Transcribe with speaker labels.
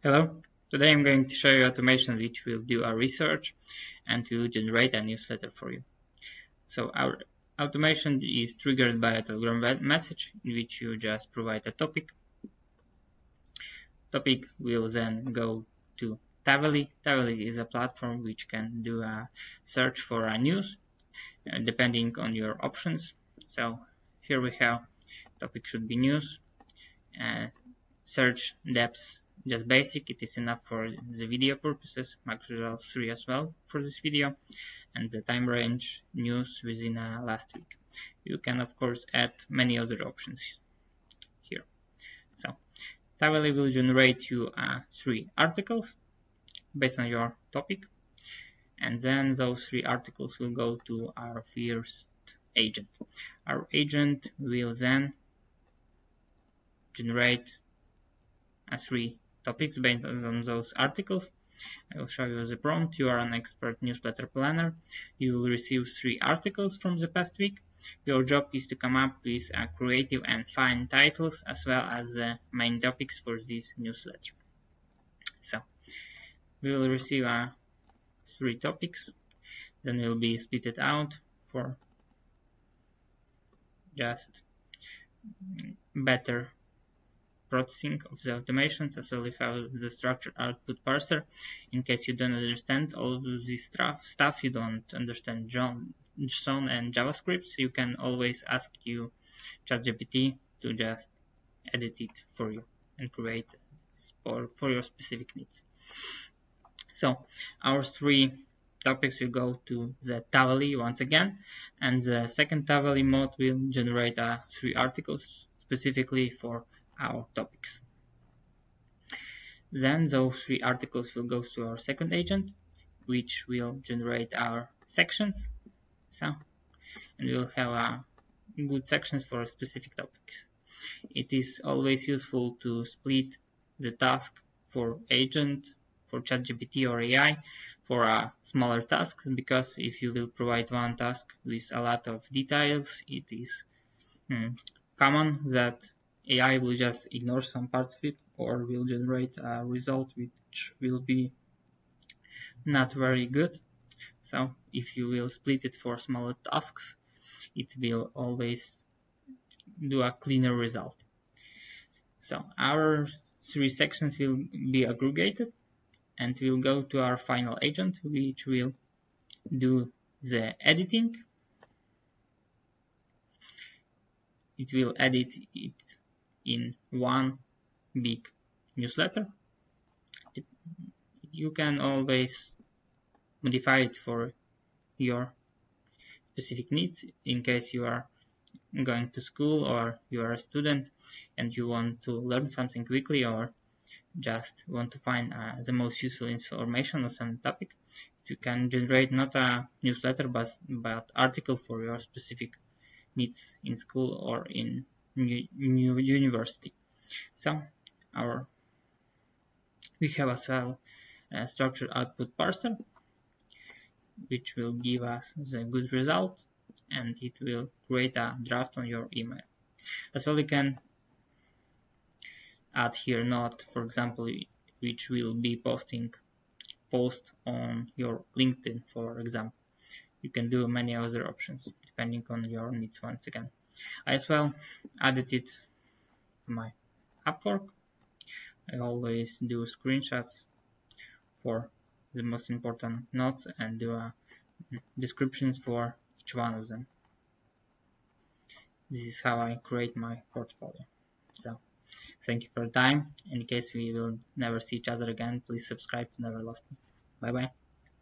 Speaker 1: Hello, today I'm going to show you automation which will do a research and will generate a newsletter for you. So our automation is triggered by a Telegram message in which you just provide a topic. Topic will then go to Tavily. Tavily is a platform which can do a search for a news depending on your options. So here we have topic should be news. Search depth just basic, it is enough for the video purposes, Microsoft 3 as well for this video, and the time range news within last week. You can of course add many other options here. So Tavily will generate you 3 articles based on your topic, and then those 3 articles will go to our first agent. Our agent will then generate 3 topics based on those articles. I will show you the prompt. You are an expert newsletter planner. You will receive 3 articles from the past week. Your job is to come up with creative and fun titles as well as the main topics for this newsletter. So we will receive 3 topics, then will be split out for just better processing of the automations, as well as the structured output parser. In case you don't understand all of this stuff, you don't understand JSON and JavaScript, you can always ask you ChatGPT to just edit it for you and create for your specific needs. So our 3 topics will go to the Tavily once again, and the second Tavily mode will generate 3 articles specifically for our topics. Then those 3 articles will go to our second agent, which will generate our sections. So, and we'll have good sections for specific topics. It is always useful to split the task for agent, for ChatGPT or AI, for smaller tasks, because if you will provide one task with a lot of details, it is common that AI will just ignore some part of it or will generate a result which will be not very good. So if you will split it for smaller tasks, it will always do a cleaner result. So our 3 sections will be aggregated and we'll go to our final agent, which will do the editing. It will edit it in one big newsletter. You can always modify it for your specific needs in case you are going to school or you are a student and you want to learn something quickly or just want to find the most useful information on some topic. You can generate not a newsletter but article for your specific needs in school or in university. So we have as well a structured output parser, which will give us the good result, and it will create a draft on your email. As well, you can add here note, for example, which will be post on your LinkedIn, for example. You can do many other options depending on your needs once again. I as well added it to my Upwork. I always do screenshots for the most important notes and do descriptions for each one of them. This is how I create my portfolio. So thank you for your time. In case we will never see each other again, please subscribe to Never Lost Me. Bye bye.